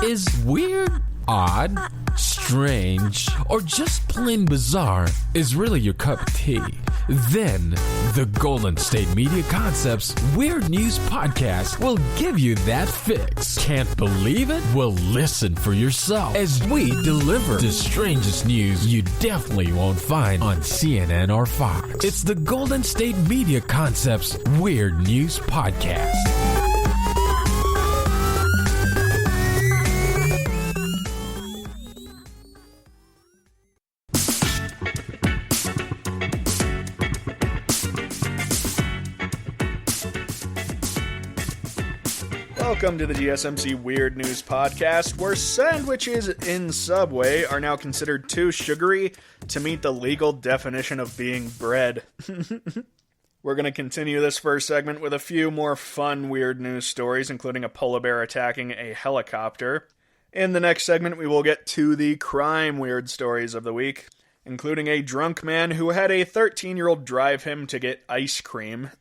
Is weird, odd, strange, or just plain bizarre is really your cup of tea? Then, the Golden State Media Concepts Weird News Podcast will give you that fix. Can't believe it? Well, listen for yourself as we deliver the strangest news you definitely won't find on CNN or Fox. It's the Golden State Media Concepts Weird News Podcast. Welcome to the GSMC Weird News Podcast, where sandwiches in Subway are now considered too sugary to meet the legal definition of being bread. We're going to continue this first segment with a few more fun weird news stories, including a polar bear attacking a helicopter. In the next segment, we will get to the crime weird stories of the week, including a drunk man who had a 13-year-old drive him to get ice cream.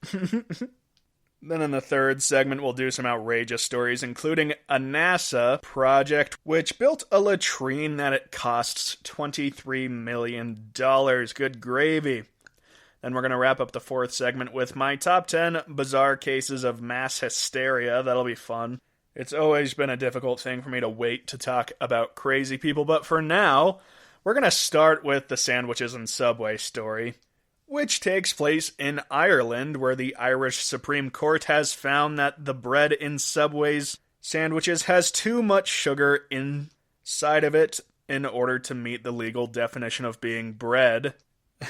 Then in the third segment, we'll do some outrageous stories, including a NASA project which built a latrine that it costs $23 million. Good gravy. Then we're going to wrap up the fourth segment with my top 10 bizarre cases of mass hysteria. That'll be fun. It's always been a difficult thing for me to wait to talk about crazy people, but for now, we're going to start with the sandwiches and Subway story, which takes place in Ireland, where the Irish Supreme Court has found that the bread in Subway's sandwiches has too much sugar inside of it in order to meet the legal definition of being bread.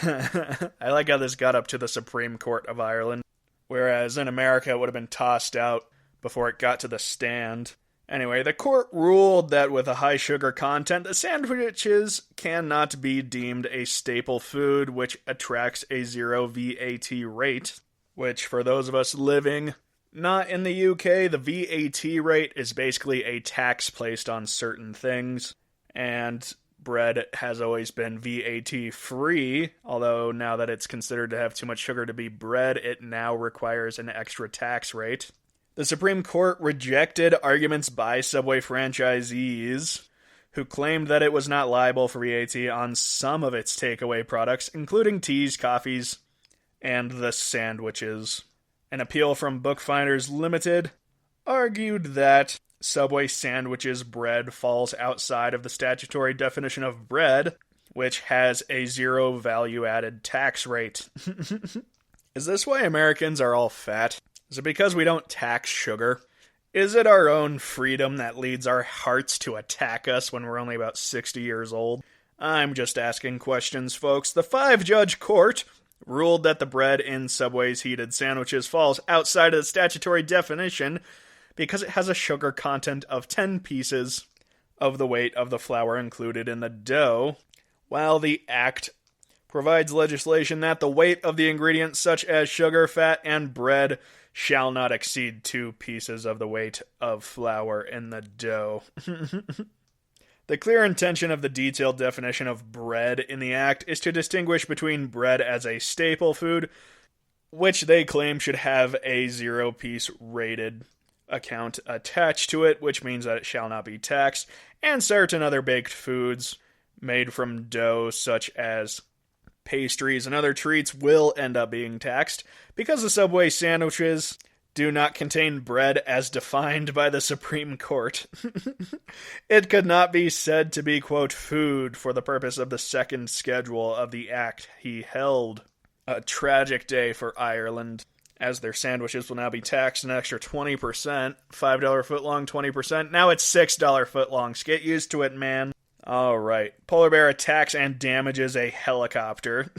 I like how this got up to the Supreme Court of Ireland, whereas in America it would have been tossed out before it got to the stand. Anyway, the court ruled that with a high sugar content, the sandwiches cannot be deemed a staple food, which attracts a 0 VAT rate, which for those of us living not in the UK, the VAT rate is basically a tax placed on certain things, and bread has always been VAT free, although now that it's considered to have too much sugar to be bread, it now requires an extra tax rate. The Supreme Court rejected arguments by Subway franchisees who claimed that it was not liable for VAT on some of its takeaway products, including teas, coffees, and the sandwiches. An appeal from Bookfinders Limited argued that Subway sandwiches bread falls outside of the statutory definition of bread, which has a 0 value-added tax rate. Is this why Americans are all fat? Is it because we don't tax sugar? Is it our own freedom that leads our hearts to attack us when we're only about 60 years old? I'm just asking questions, folks. The 5-judge court ruled that the bread in Subway's heated sandwiches falls outside of the statutory definition because it has a sugar content of 10 pieces of the weight of the flour included in the dough, while the Act provides legislation that the weight of the ingredients such as sugar, fat, and bread shall not exceed 2 pieces of the weight of flour in the dough. The clear intention of the detailed definition of bread in the Act is to distinguish between bread as a staple food, which they claim should have a 0-piece rated account attached to it, which means that it shall not be taxed, and certain other baked foods made from dough such as pastries and other treats will end up being taxed because the Subway sandwiches do not contain bread as defined by the Supreme Court. It could not be said to be, quote, food for the purpose of the second schedule of the Act, he held. A tragic day for Ireland, as their sandwiches will now be taxed an extra 20%, $5 footlong 20%. Now it's $6 footlongs. Get used to it, man. Alright, polar bear attacks and damages a helicopter.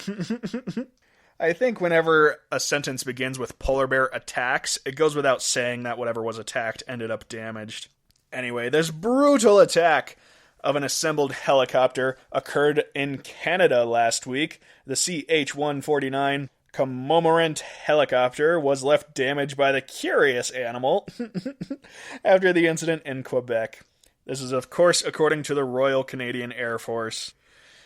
I think whenever a sentence begins with polar bear attacks, it goes without saying that whatever was attacked ended up damaged. Anyway, this brutal attack of an assembled helicopter occurred in Canada last week. The CH-149 Commomorant helicopter was left damaged by the curious animal after the incident in Quebec. This is, of course, according to the Royal Canadian Air Force.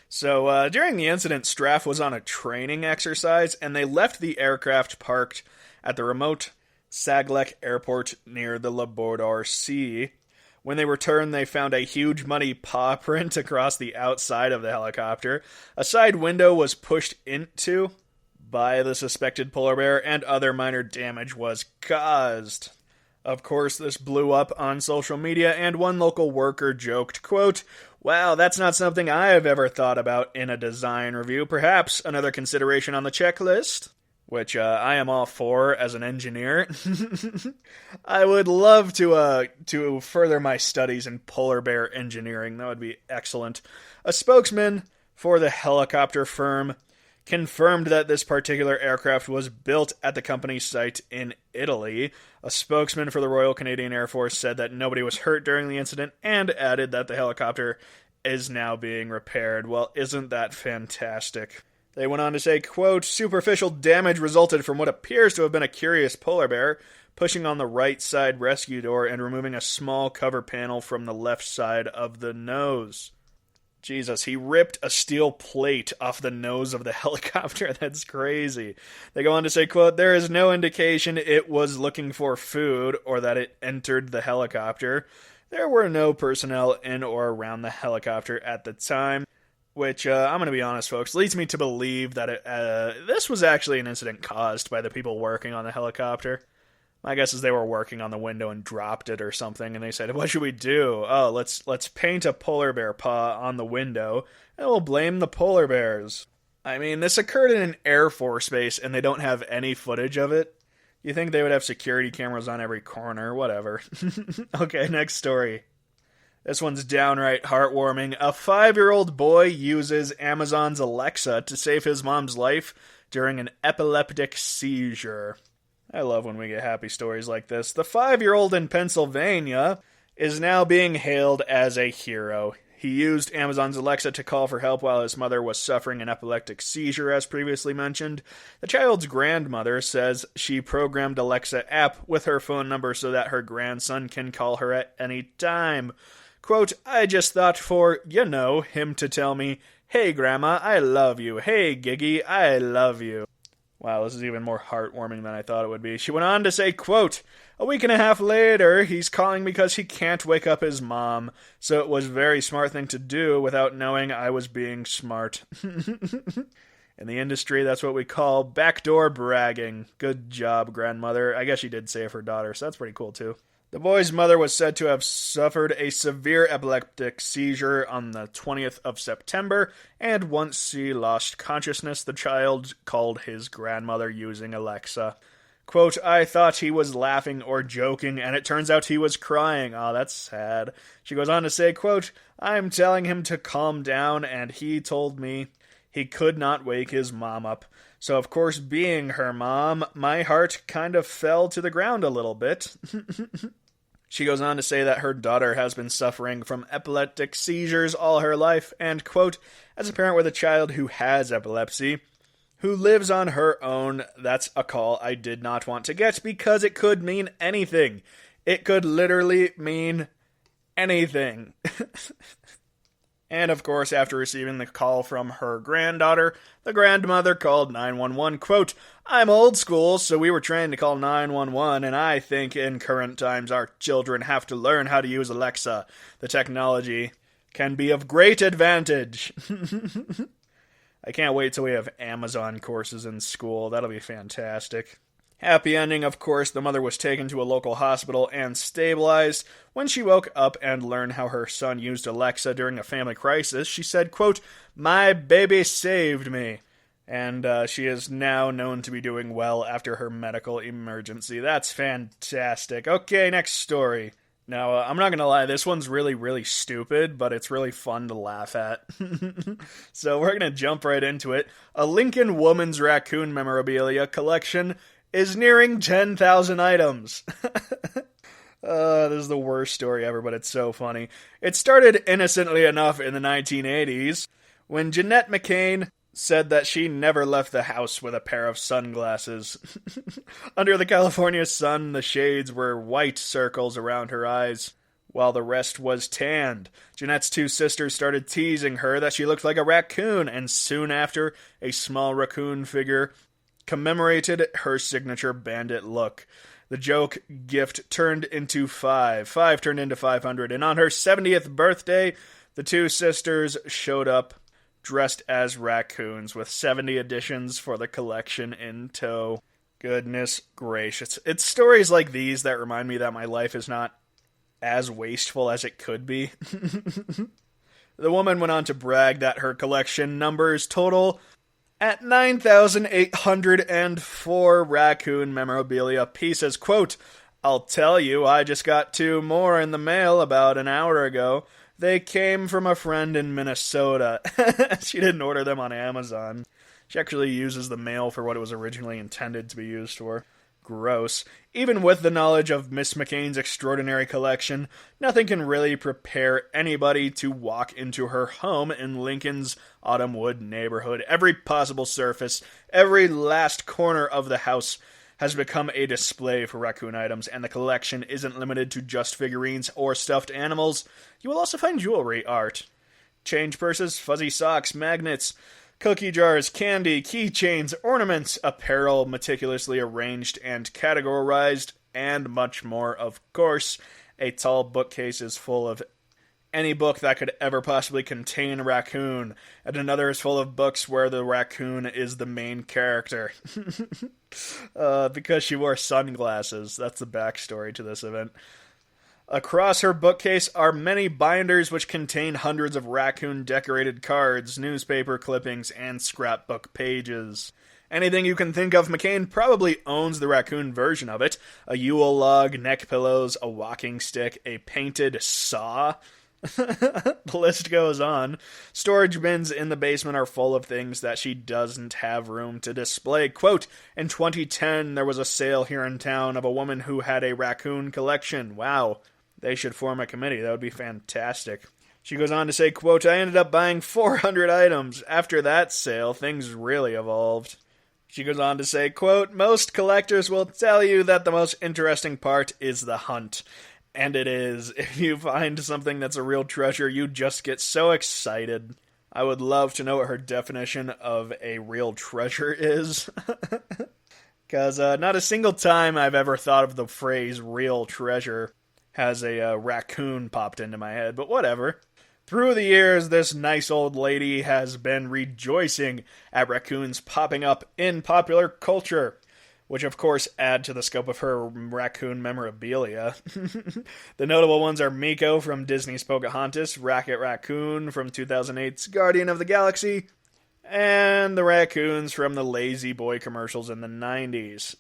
So, during the incident, Straff was on a training exercise, and they left the aircraft parked at the remote Saglec Airport near the Labrador Sea, When they returned, they found a huge muddy paw print across the outside of the helicopter. A side window was pushed into by the suspected polar bear, and other minor damage was caused. Of course, this blew up on social media, and one local worker joked, quote, "Wow, that's not something I have ever thought about in a design review. Perhaps another consideration on the checklist?" Which I am all for as an engineer. I would love to further my studies in polar bear engineering. That would be excellent. A spokesman for the helicopter firm confirmed that this particular aircraft was built at the company's site in Italy. A spokesman for the Royal Canadian Air Force said that nobody was hurt during the incident and added that the helicopter is now being repaired. Well, isn't that fantastic? They went on to say, quote, "Superficial damage resulted from what appears to have been a curious polar bear pushing on the right side rescue door and removing a small cover panel from the left side of the nose." Jesus, he ripped a steel plate off the nose of the helicopter. That's crazy. They go on to say, quote, "There is no indication it was looking for food or that it entered the helicopter. There were no personnel in or around the helicopter at the time." Which, I'm going to be honest, folks, leads me to believe that this was actually an incident caused by the people working on the helicopter. My guess is they were working on the window and dropped it or something, and they said, "What should we do? Oh, let's paint a polar bear paw on the window, and we'll blame the polar bears." I mean, this occurred in an Air Force base, and they don't have any footage of it. You think they would have security cameras on every corner, whatever. Okay, next story. This one's downright heartwarming. A 5-year-old boy uses Amazon's Alexa to save his mom's life during an epileptic seizure. I love when we get happy stories like this. The 5-year-old in Pennsylvania is now being hailed as a hero. He used Amazon's Alexa to call for help while his mother was suffering an epileptic seizure, as previously mentioned. The child's grandmother says she programmed Alexa app with her phone number so that her grandson can call her at any time. Quote, "I just thought for, him to tell me, 'Hey, Grandma, I love you. Hey, Giggy, I love you.'" Wow, this is even more heartwarming than I thought it would be. She went on to say, quote, "A week and a half later, he's calling because he can't wake up his mom, so it was a very smart thing to do without knowing I was being smart." In the industry, that's what we call backdoor bragging. Good job, grandmother. I guess she did save her daughter, so that's pretty cool, too. The boy's mother was said to have suffered a severe epileptic seizure on the 20th of September, and once she lost consciousness, the child called his grandmother using Alexa. Quote, "I thought he was laughing or joking, and it turns out he was crying. Oh, that's sad." She goes on to say, quote, "I'm telling him to calm down, and he told me he could not wake his mom up. So, of course, being her mom, my heart kind of fell to the ground a little bit." She goes on to say that her daughter has been suffering from epileptic seizures all her life, and, quote, "As a parent with a child who has epilepsy, who lives on her own, that's a call I did not want to get because it could mean anything. It could literally mean anything." And, of course, after receiving the call from her granddaughter, the grandmother called 911, quote, "I'm old school, so we were trained to call 911, and I think in current times our children have to learn how to use Alexa. The technology can be of great advantage." I can't wait till we have Amazon courses in school. That'll be fantastic. Happy ending, of course. The mother was taken to a local hospital and stabilized. When she woke up and learned how her son used Alexa during a family crisis, she said, quote, "My baby saved me." And she is now known to be doing well after her medical emergency. That's fantastic. Okay, next story. Now, I'm not going to lie, this one's really, really stupid, but it's really fun to laugh at. So we're going to jump right into it. A Lincoln Woman's Raccoon Memorabilia collection is nearing 10,000 items. This is the worst story ever, but it's so funny. It started innocently enough in the 1980s when Jeanette McCain said that she never left the house with a pair of sunglasses. Under the California sun, the shades were white circles around her eyes, while the rest was tanned. Jeanette's two sisters started teasing her that she looked like a raccoon, and soon after, a small raccoon figure commemorated her signature bandit look. The joke gift turned into 5. 5 turned into 500. And on her 70th birthday, the two sisters showed up dressed as raccoons with 70 editions for the collection in tow. Goodness gracious. It's stories like these that remind me that my life is not as wasteful as it could be. The woman went on to brag that her collection numbers total at 9,804 raccoon memorabilia pieces. Quote, "I'll tell you, I just got 2 more in the mail about an hour ago. They came from a friend in Minnesota." She didn't order them on Amazon. She actually uses the mail for what it was originally intended to be used for. Gross. Even with the knowledge of Miss McCain's extraordinary collection, nothing can really prepare anybody to walk into her home in Lincoln's Autumnwood neighborhood. Every possible surface, every last corner of the house has become a display for raccoon items, and the collection isn't limited to just figurines or stuffed animals. You will also find jewelry, art, change purses, fuzzy socks, magnets, cookie jars, candy, keychains, ornaments, apparel meticulously arranged and categorized, and much more, of course. A tall bookcase is full of any book that could ever possibly contain a raccoon, and another is full of books where the raccoon is the main character. Because she wore sunglasses. That's the backstory to this event. Across her bookcase are many binders which contain hundreds of raccoon-decorated cards, newspaper clippings, and scrapbook pages. Anything you can think of, McCain probably owns the raccoon version of it. A Yule log, neck pillows, a walking stick, a painted saw. The list goes on. Storage bins in the basement are full of things that she doesn't have room to display. Quote, "In 2010, there was a sale here in town of a woman who had a raccoon collection. Wow. They should form a committee. That would be fantastic." She goes on to say, quote, "I ended up buying 400 items. After that sale, things really evolved." She goes on to say, quote, "Most collectors will tell you that the most interesting part is the hunt. And it is. If you find something that's a real treasure, you just get so excited." I would love to know what her definition of a real treasure is. Because not a single time I've ever thought of the phrase real treasure has a raccoon popped into my head, but whatever. Through the years, this nice old lady has been rejoicing at raccoons popping up in popular culture, which of course add to the scope of her raccoon memorabilia. The notable ones are Miko from Disney's Pocahontas, Rocket Raccoon from 2008's Guardian of the Galaxy, and the raccoons from the Lazy Boy commercials in the 90s.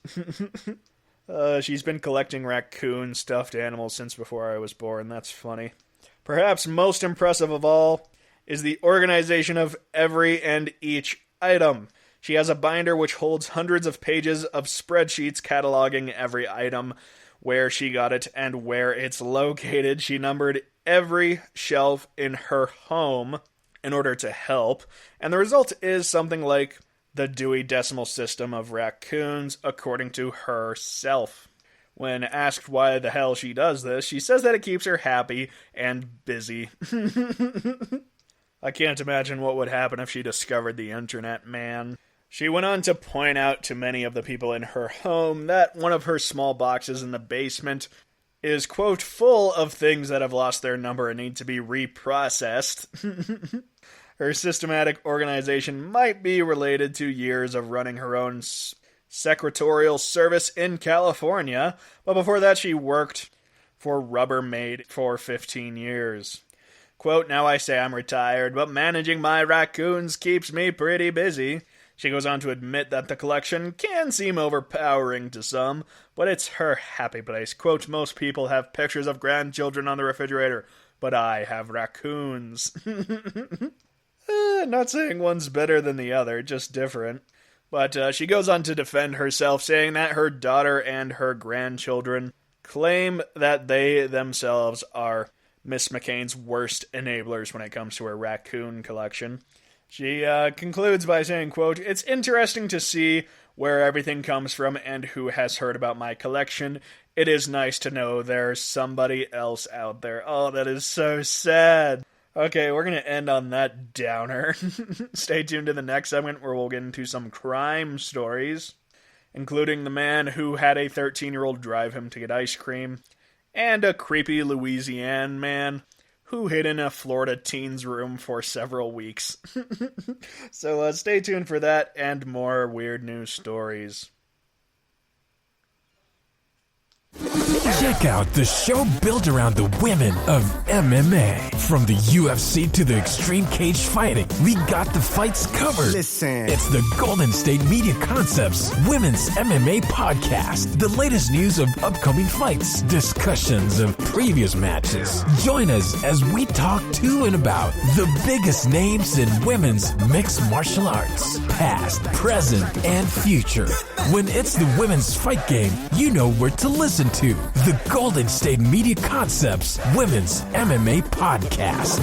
She's been collecting raccoon stuffed animals since before I was born. That's funny. Perhaps most impressive of all is the organization of every and each item. She has a binder which holds hundreds of pages of spreadsheets cataloging every item, where she got it, and where it's located. She numbered every shelf in her home in order to help, and the result is something like the Dewey Decimal System of raccoons, according to herself. When asked why the hell she does this, she says that it keeps her happy and busy. I can't imagine what would happen if she discovered the internet, man. She went on to point out to many of the people in her home that one of her small boxes in the basement is, quote, "full of things that have lost their number and need to be reprocessed." Her systematic organization might be related to years of running her own secretarial service in California, but before that she worked for Rubbermaid for 15 years. Quote, "Now I say I'm retired, but managing my raccoons keeps me pretty busy." She goes on to admit that the collection can seem overpowering to some, but it's her happy place. Quote, "Most people have pictures of grandchildren on the refrigerator, but I have raccoons." Not saying one's better than the other, just different. But she goes on to defend herself, saying that her daughter and her grandchildren claim that they themselves are Miss McCain's worst enablers when it comes to her raccoon collection. She concludes by saying, quote, "It's interesting to see where everything comes from and who has heard about my collection. It is nice to know there's somebody else out there." Oh, that is so sad. Okay, we're going to end on that downer. Stay tuned to the next segment where we'll get into some crime stories. including the man who had a 13-year-old drive him to get ice cream, and a creepy Louisiana man who hid in a Florida teen's room for several weeks. So stay tuned for that and more weird news stories. Check out the show built around the women of MMA. From the UFC to the extreme cage fighting, we got the fights covered. Listen. It's the Golden State Media Concepts Women's MMA Podcast. The latest news of upcoming fights, discussions of previous matches. Join us as we talk to and about the biggest names in women's mixed martial arts, past, present, and future. When it's the women's fight game, you know where to listen to. The Golden State Media Concepts Women's MMA Podcast.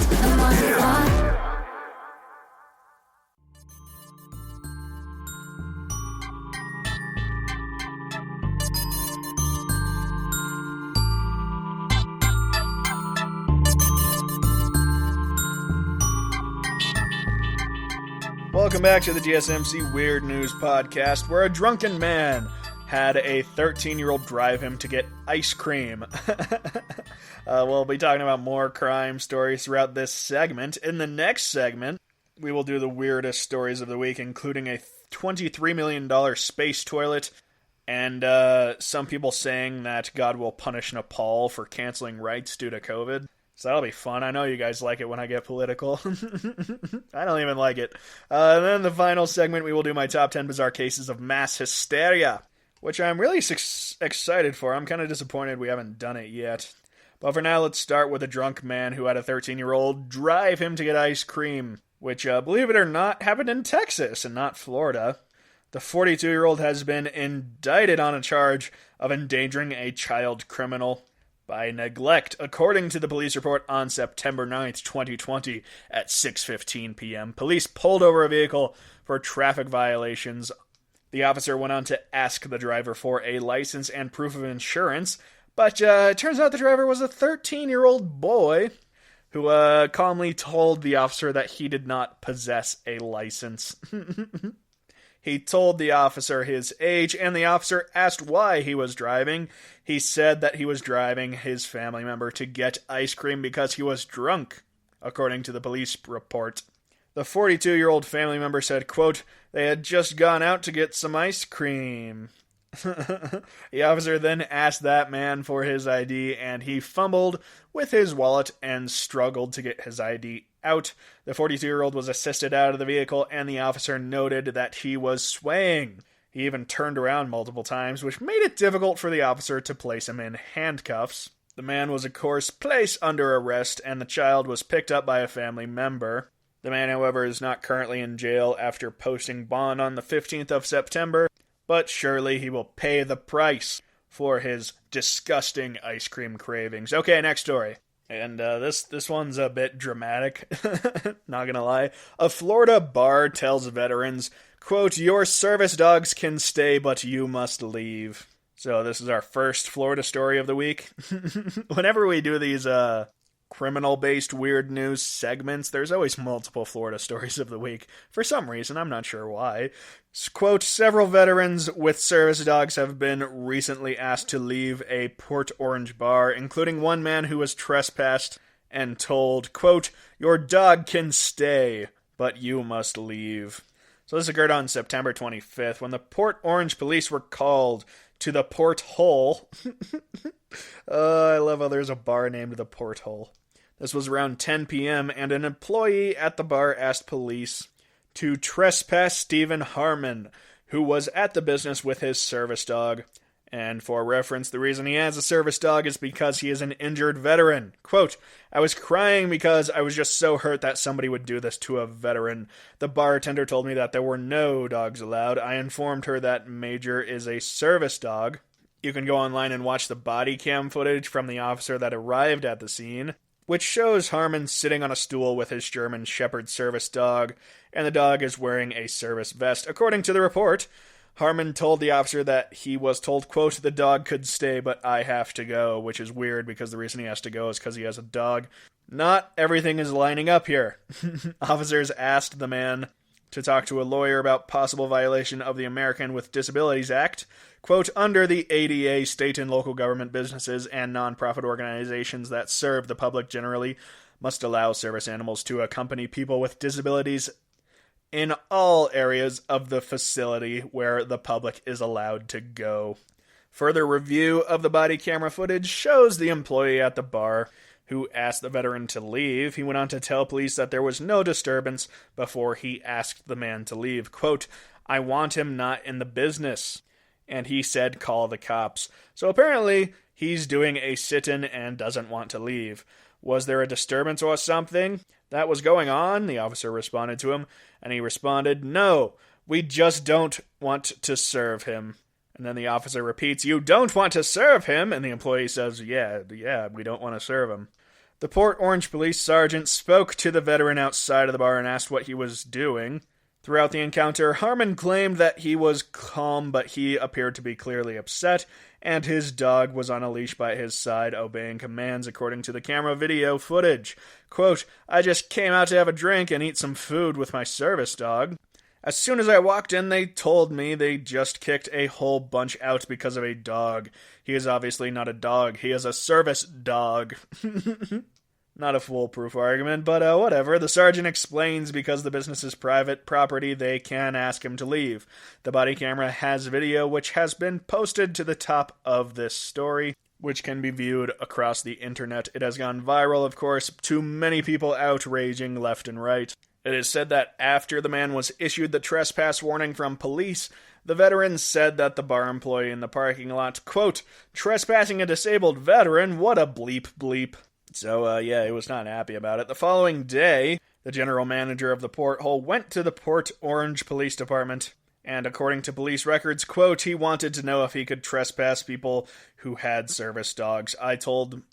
Welcome back to the GSMC Weird News Podcast, where a drunken man had a 13-year-old drive him to get ice cream. We'll be talking about more crime stories throughout this segment. In the next segment, we will do the weirdest stories of the week, including a $23 million space toilet, and some people saying that God will punish Nepal for canceling rights due to COVID. So that'll be fun. I know you guys like it when I get political. I don't even like it. And then the final segment, we will do my top 10 bizarre cases of mass hysteria, which I'm really excited for. I'm kind of disappointed we haven't done it yet. But for now, let's start with a drunk man who had a 13-year-old drive him to get ice cream, which, believe it or not, happened in Texas and not Florida. The 42-year-old has been indicted on a charge of endangering a child criminal by neglect, according to the police report on September 9th, 2020 at 6:15 p.m. Police pulled over a vehicle for traffic violations. The officer went on to ask the driver for a license and proof of insurance, but it turns out the driver was a 13-year-old boy who calmly told the officer that he did not possess a license. He told the officer his age, and the officer asked why he was driving. He said that he was driving his family member to get ice cream because he was drunk, according to the police report. The 42-year-old family member said, quote, "They had just gone out to get some ice cream." The officer then asked that man for his ID, and he fumbled with his wallet and struggled to get his ID out. The 42-year-old was assisted out of the vehicle, and the officer noted that he was swaying. He even turned around multiple times, which made it difficult for the officer to place him in handcuffs. The man was, of course, placed under arrest, and the child was picked up by a family member. The man, however, is not currently in jail after posting bond on the 15th of September, but surely he will pay the price for his disgusting ice cream cravings. Okay, next story. And this one's a bit dramatic, not gonna lie. A Florida bar tells veterans, quote, "Your service dogs can stay, but you must leave." So this is our first Florida story of the week. Whenever we do these criminal-based weird news segments, there's always multiple Florida stories of the week. For some reason, I'm not sure why. Quote, "Several veterans with service dogs have been recently asked to leave a Port Orange bar, including one man who was trespassed and told, quote, 'Your dog can stay, but you must leave.'" So this occurred on September 25th when the Port Orange police were called to the Porthole. I love how there's a bar named the Porthole. This was around 10 p.m., and an employee at the bar asked police to trespass Stephen Harmon, who was at the business with his service dog. And for reference, the reason he has a service dog is because he is an injured veteran. Quote, "I was crying because I was just so hurt that somebody would do this to a veteran. The bartender told me that there were no dogs allowed. I informed her that Major is a service dog." You can go online and watch the body cam footage from the officer that arrived at the scene, which shows Harmon sitting on a stool with his German Shepherd service dog, and the dog is wearing a service vest. According to the report, Harmon told the officer that he was told, quote, "The dog could stay, but I have to go," which is weird because the reason he has to go is because he has a dog. Not everything is lining up here. Officers asked the man to talk to a lawyer about possible violation of the American with Disabilities Act. Quote, under the ADA, state and local government businesses and nonprofit organizations that serve the public generally must allow service animals to accompany people with disabilities in all areas of the facility where the public is allowed to go. Further review of the body camera footage shows the employee at the bar who asked the veteran to leave. He went on to tell police that there was no disturbance before he asked the man to leave. Quote, I want him not in the business. And he said, call the cops. So apparently, he's doing a sit-in and doesn't want to leave. Was there a disturbance or something that was going on? The officer responded to him, and he responded, no, we just don't want to serve him. And then the officer repeats, you don't want to serve him? And the employee says, yeah, we don't want to serve him. The Port Orange police sergeant spoke to the veteran outside of the bar and asked what he was doing. Throughout the encounter, Harmon claimed that he was calm, but he appeared to be clearly upset, and his dog was on a leash by his side, obeying commands according to the camera video footage. Quote, I just came out to have a drink and eat some food with my service dog. As soon as I walked in, they told me they just kicked a whole bunch out because of a dog. He is obviously not a dog. He is a service dog. Not a foolproof argument, but whatever. The sergeant explains because the business is private property, they can ask him to leave. The body camera has video which has been posted to the top of this story, which can be viewed across the internet. It has gone viral, of course, to many people outraging left and right. It is said that after the man was issued the trespass warning from police, the veteran said that the bar employee in the parking lot, quote, trespassing a disabled veteran, what a bleep bleep. So, he was not happy about it. The following day, the general manager of the porthole went to the Port Orange Police Department, and according to police records, quote, he wanted to know if he could trespass people who had service dogs. I told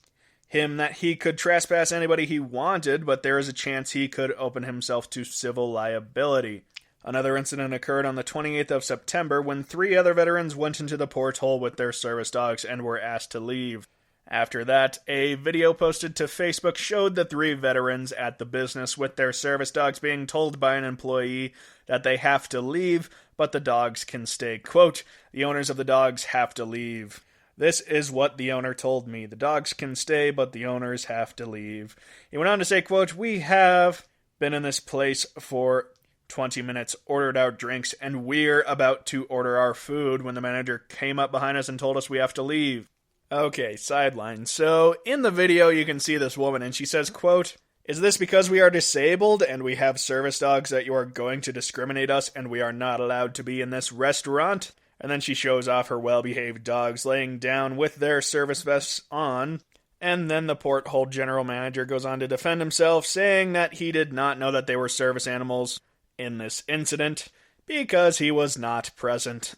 him that he could trespass anybody he wanted, but there is a chance he could open himself to civil liability. Another incident occurred on the 28th of September when 3 other veterans went into the porthole with their service dogs and were asked to leave. After that, a video posted to Facebook showed the 3 veterans at the business with their service dogs being told by an employee that they have to leave, but the dogs can stay. Quote, the owners of the dogs have to leave. This is what the owner told me. The dogs can stay, but the owners have to leave. He went on to say, quote, we have been in this place for 20 minutes, ordered our drinks, and we're about to order our food when the manager came up behind us and told us we have to leave. Okay, sideline. So, in the video, you can see this woman, and she says, quote, is this because we are disabled and we have service dogs that you are going to discriminate us and we are not allowed to be in this restaurant? And then she shows off her well-behaved dogs laying down with their service vests on. And then the porthole general manager goes on to defend himself, saying that he did not know that they were service animals in this incident because he was not present.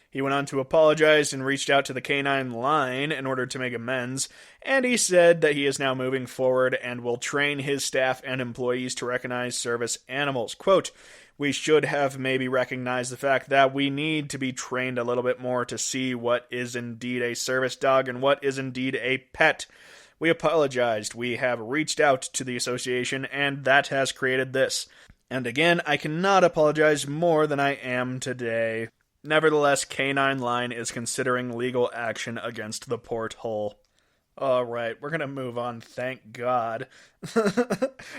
He went on to apologize and reached out to the canine line in order to make amends, and he said that he is now moving forward and will train his staff and employees to recognize service animals. Quote, we should have maybe recognized the fact that we need to be trained a little bit more to see what is indeed a service dog and what is indeed a pet. We apologized. We have reached out to the association, and that has created this. And again, I cannot apologize more than I am today. Nevertheless, Canine Line is considering legal action against the porthole. Alright, we're gonna move on, thank God,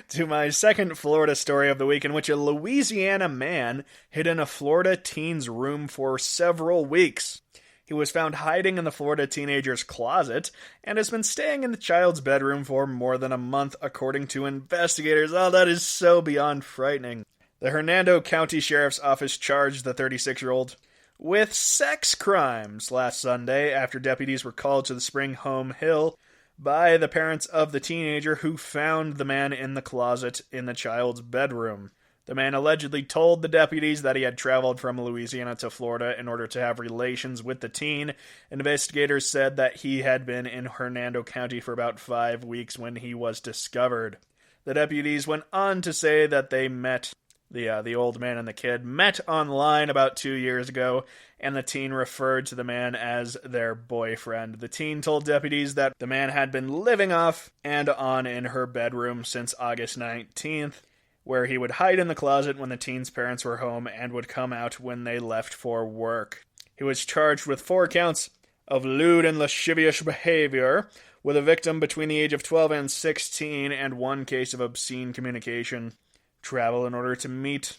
to my second Florida story of the week, in which a Louisiana man hid in a Florida teen's room for several weeks. He was found hiding in the Florida teenager's closet, and has been staying in the child's bedroom for more than a month, according to investigators. Oh, that is so beyond frightening. The Hernando County Sheriff's Office charged the 36-year-old with sex crimes last Sunday after deputies were called to the Spring Home Hill by the parents of the teenager who found the man in the closet in the child's bedroom. The man allegedly told the deputies that he had traveled from Louisiana to Florida in order to have relations with the teen. Investigators said that he had been in Hernando County for about 5 weeks when he was discovered. The deputies went on to say that they met the old man and the kid met online about 2 years ago, and the teen referred to the man as their boyfriend. The teen told deputies that the man had been living off and on in her bedroom since August 19th, where he would hide in the closet when the teens' parents were home and would come out when they left for work. He was charged with 4 counts of lewd and lascivious behavior with a victim between the age of 12 and 16 and 1 case of obscene communication. Travel in order to meet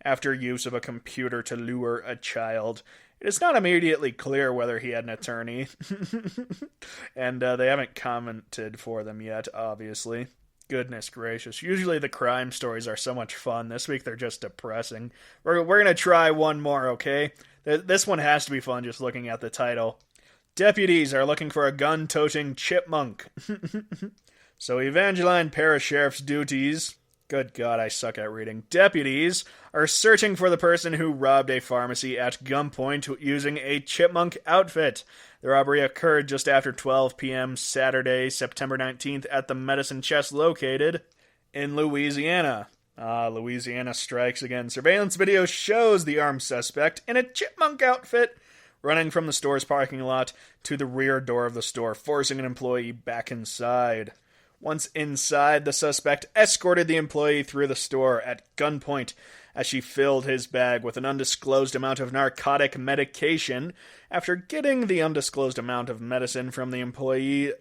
after use of a computer to lure a child. It is not immediately clear whether he had an attorney. And they haven't commented for them yet, obviously. Goodness gracious. Usually the crime stories are so much fun. This week they're just depressing. We're going to try one more, okay? This one has to be fun just looking at the title. Deputies are looking for a gun-toting chipmunk. So Evangeline Parish Sheriff's duties... Good God, I suck at reading. Deputies are searching for the person who robbed a pharmacy at gunpoint using a chipmunk outfit. The robbery occurred just after 12 p.m. Saturday, September 19th at the Medicine Chest located in Louisiana. Louisiana strikes again. Surveillance video shows the armed suspect in a chipmunk outfit running from the store's parking lot to the rear door of the store, forcing an employee back inside. Once inside, the suspect escorted the employee through the store at gunpoint as she filled his bag with an undisclosed amount of narcotic medication. After getting the undisclosed amount of medicine from the employee,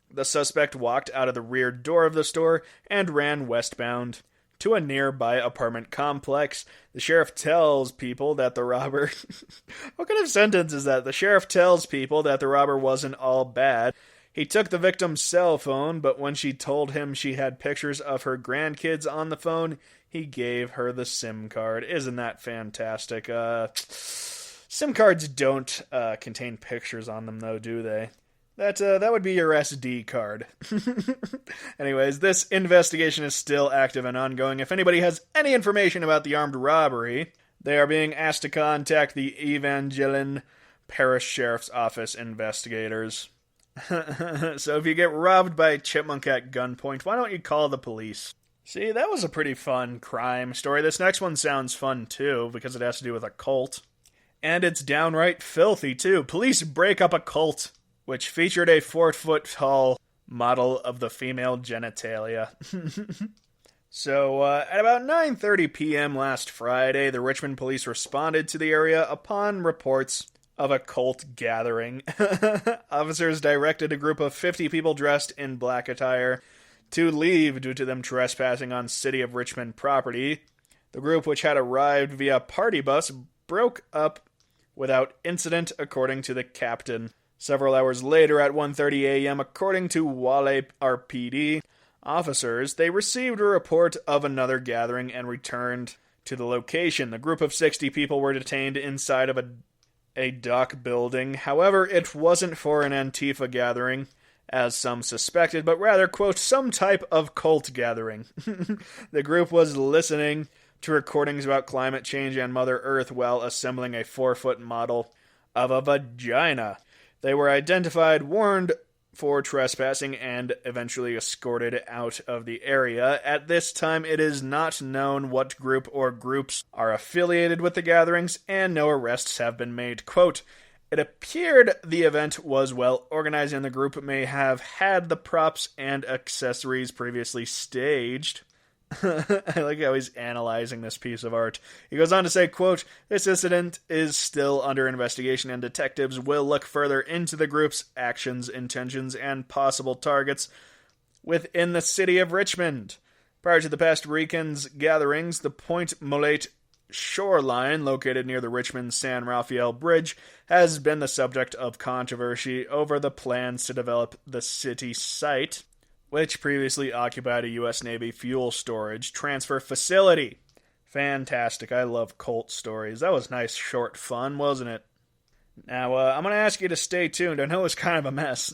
the suspect walked out of the rear door of the store and ran westbound to a nearby apartment complex. The sheriff tells people that the robber... What kind of sentence is that? The sheriff tells people that the robber wasn't all bad. He took the victim's cell phone, but when she told him she had pictures of her grandkids on the phone, he gave her the SIM card. Isn't that fantastic? SIM cards don't contain pictures on them, though, do they? That would be your SD card. Anyways, this investigation is still active and ongoing. If anybody has any information about the armed robbery, they are being asked to contact the Evangeline Parish Sheriff's Office investigators. So if you get robbed by a chipmunk at gunpoint, why don't you call the police? See, that was a pretty fun crime story. This next one sounds fun, too, because it has to do with a cult. And it's downright filthy, too. Police break up a cult, which featured a 4-foot-tall model of the female genitalia. So, at about 9:30 p.m. last Friday, the Richmond police responded to the area upon reports of a cult gathering. Officers directed a group of 50 people dressed in black attire to leave due to them trespassing on City of Richmond property. The group, which had arrived via party bus, broke up without incident, according to the captain. Several hours later, at 1:30 a.m., according to Wale RPD officers, they received a report of another gathering and returned to the location. The group of 60 people were detained inside of a dock building. However, it wasn't for an Antifa gathering, as some suspected, but rather, quote, some type of cult gathering. The group was listening to recordings about climate change and Mother Earth while assembling a 4-foot model of a vagina. They were identified, warned for trespassing, and eventually escorted out of the area. At this time, it is not known what group or groups are affiliated with the gatherings, and no arrests have been made. Quote, it appeared the event was well organized, and the group may have had the props and accessories previously staged. I like how he's analyzing this piece of art. He goes on to say, quote, this incident is still under investigation and detectives will look further into the group's actions, intentions, and possible targets within the city of Richmond. Prior to the past weekend's gatherings, the Point Molate shoreline, located near the Richmond-San Rafael Bridge, has been the subject of controversy over the plans to develop the city site, which previously occupied a U.S. Navy fuel storage transfer facility. Fantastic. I love cult stories. That was nice, short fun, wasn't it? Now, I'm going to ask you to stay tuned. I know it's kind of a mess.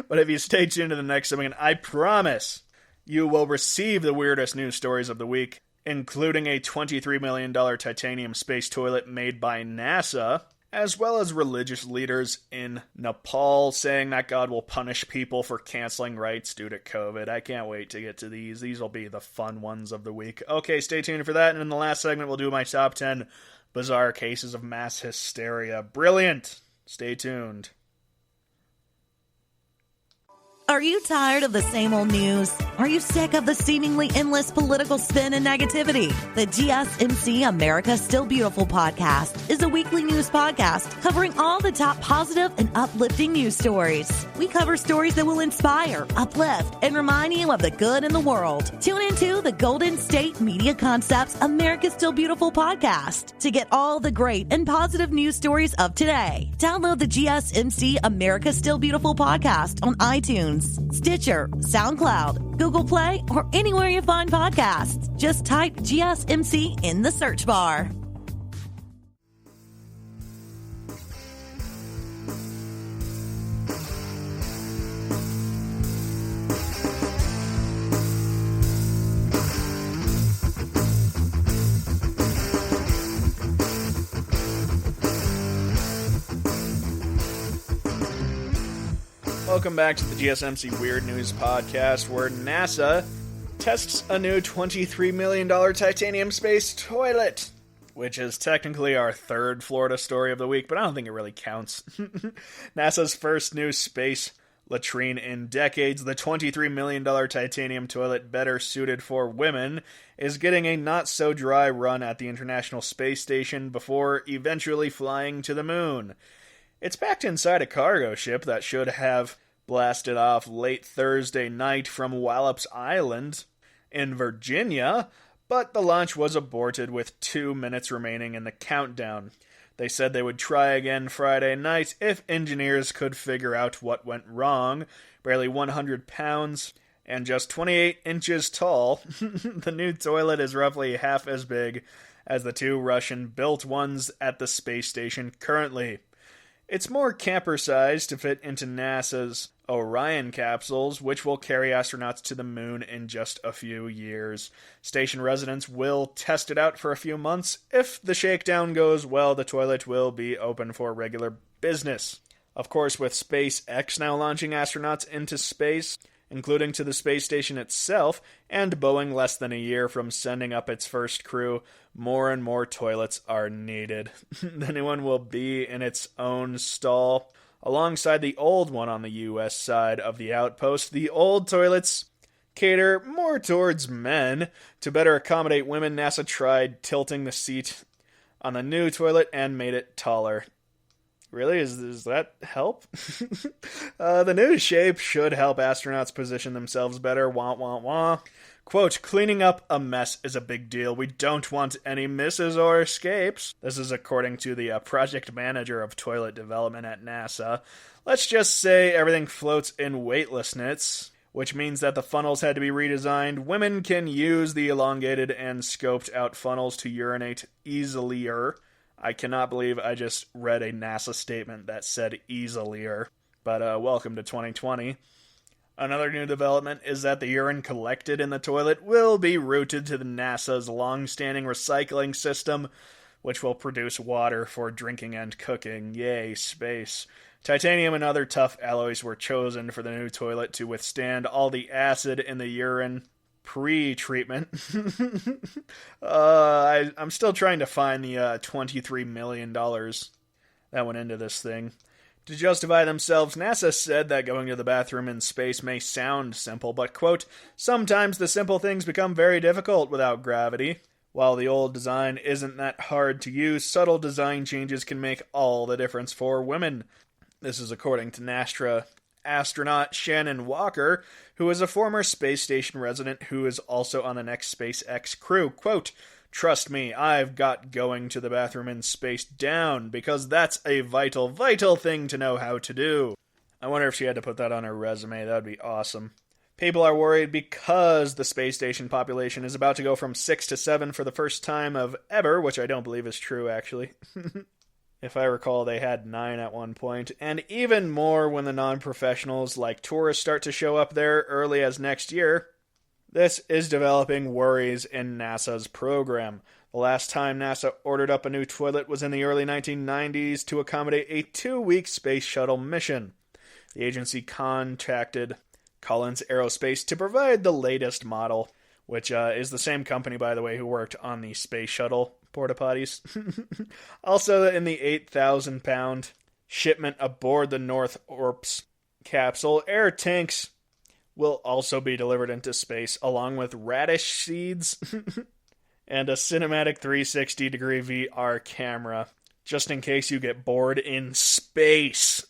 But if you stay tuned to the next segment, I promise you will receive the weirdest news stories of the week, including a $23 million titanium space toilet made by NASA, as well as religious leaders in Nepal saying that God will punish people for canceling rites due to COVID. I can't wait to get to these. These will be the fun ones of the week. Okay, stay tuned for that, and in the last segment, we'll do my top 10 bizarre cases of mass hysteria. Brilliant! Stay tuned. Are you tired of the same old news? Are you sick of the seemingly endless political spin and negativity? The GSMC America Still Beautiful podcast is a weekly news podcast covering all the top positive and uplifting news stories. We cover stories that will inspire, uplift, and remind you of the good in the world. Tune into the Golden State Media Concepts America Still Beautiful podcast to get all the great and positive news stories of today. Download the GSMC America Still Beautiful podcast on iTunes, Stitcher, SoundCloud, Google Play, or anywhere you find podcasts. Just type GSMC in the search bar. Welcome back to the GSMC Weird News Podcast, where NASA tests a new $23 million titanium space toilet, which is technically our third Florida story of the week, but I don't think it really counts. NASA's first new space latrine in decades, the $23 million titanium toilet better suited for women, is getting a not-so-dry run at the International Space Station before eventually flying to the moon. It's packed inside a cargo ship that should have blasted off late Thursday night from Wallops Island in Virginia, but the launch was aborted with 2 minutes remaining in the countdown. They said they would try again Friday night if engineers could figure out what went wrong. Barely 100 pounds and just 28 inches tall, the new toilet is roughly half as big as the two Russian-built ones at the space station currently. It's more camper-sized to fit into NASA's Orion capsules, which will carry astronauts to the moon in just a few years. Station residents will test it out for a few months. If the shakedown goes well, the toilet will be open for regular business. Of course, with SpaceX now launching astronauts into space, including to the space station itself, and Boeing less than a year from sending up its first crew, more and more toilets are needed. The new one will be in its own stall, alongside the old one on the U.S. side of the outpost. The old toilets cater more towards men. To better accommodate women, NASA tried tilting the seat on the new toilet and made it taller. Really? Does that help? The new shape should help astronauts position themselves better. Wah, wah, wah. Quote, cleaning up a mess is a big deal. We don't want any misses or escapes. This is according to the project manager of toilet development at NASA. Let's just say everything floats in weightlessness, which means that the funnels had to be redesigned. Women can use the elongated and scoped out funnels to urinate easilier. I cannot believe I just read a NASA statement that said easilier. But welcome to 2020. Another new development is that the urine collected in the toilet will be routed to the NASA's long-standing recycling system, which will produce water for drinking and cooking. Yay, space. Titanium and other tough alloys were chosen for the new toilet to withstand all the acid in the urine pre-treatment. I'm still trying to find the $23 million that went into this thing. To justify themselves, NASA said that going to the bathroom in space may sound simple, but, quote, sometimes the simple things become very difficult without gravity. While the old design isn't that hard to use, subtle design changes can make all the difference for women. This is according to NASA astronaut Shannon Walker, who is a former space station resident who is also on the next SpaceX crew. Quote, trust me, I've got going to the bathroom in space down, because that's a vital, vital thing to know how to do. I wonder if she had to put that on her resume. That would be awesome. People are worried because the space station population is about to go from 6 to 7 for the first time of ever, which I don't believe is true, actually. If I recall, they had 9 at one point, and even more when the non-professionals like tourists start to show up there early as next year. This is developing worries in NASA's program. The last time NASA ordered up a new toilet was in the early 1990s to accommodate a 2-week space shuttle mission. The agency contacted Collins Aerospace to provide the latest model, which is the same company, by the way, who worked on the space shuttle porta potties. Also, in the 8,000-pound shipment aboard the North Orps capsule, air tanks will also be delivered into space, along with radish seeds and a cinematic 360-degree VR camera, just in case you get bored in space.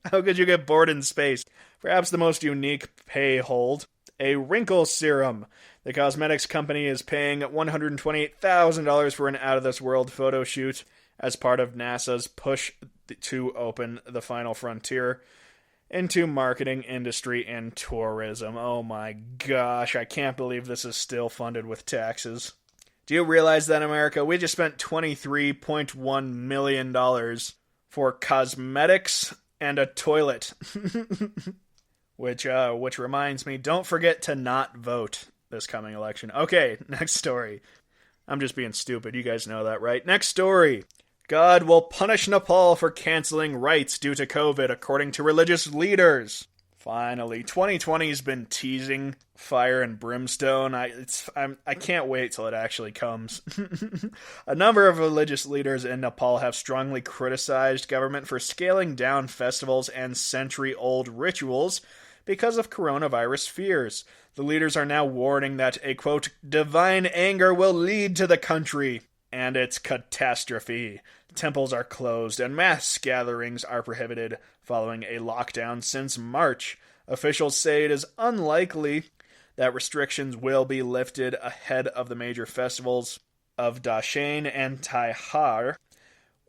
How could you get bored in space? Perhaps the most unique pay-hold, a wrinkle serum. The cosmetics company is paying $128,000 for an out-of-this-world photo shoot as part of NASA's push to open the final frontier into marketing, industry, and tourism. Oh my gosh, I can't believe this is still funded with taxes. Do you realize that, America? We just spent $23.1 million for cosmetics and a toilet. Which reminds me, don't forget to not vote this coming election. Okay, next story. I'm just being stupid. You guys know that, right? Next story. God will punish Nepal for canceling rites due to COVID, according to religious leaders. Finally, 2020's been teasing fire and brimstone. I can't wait till it actually comes. A number of religious leaders in Nepal have strongly criticized government for scaling down festivals and century-old rituals because of coronavirus fears. The leaders are now warning that a, quote, divine anger will lead to the country and its catastrophe. Temples are closed and mass gatherings are prohibited following a lockdown since March. Officials say it is unlikely that restrictions will be lifted ahead of the major festivals of Dashain and Tihar,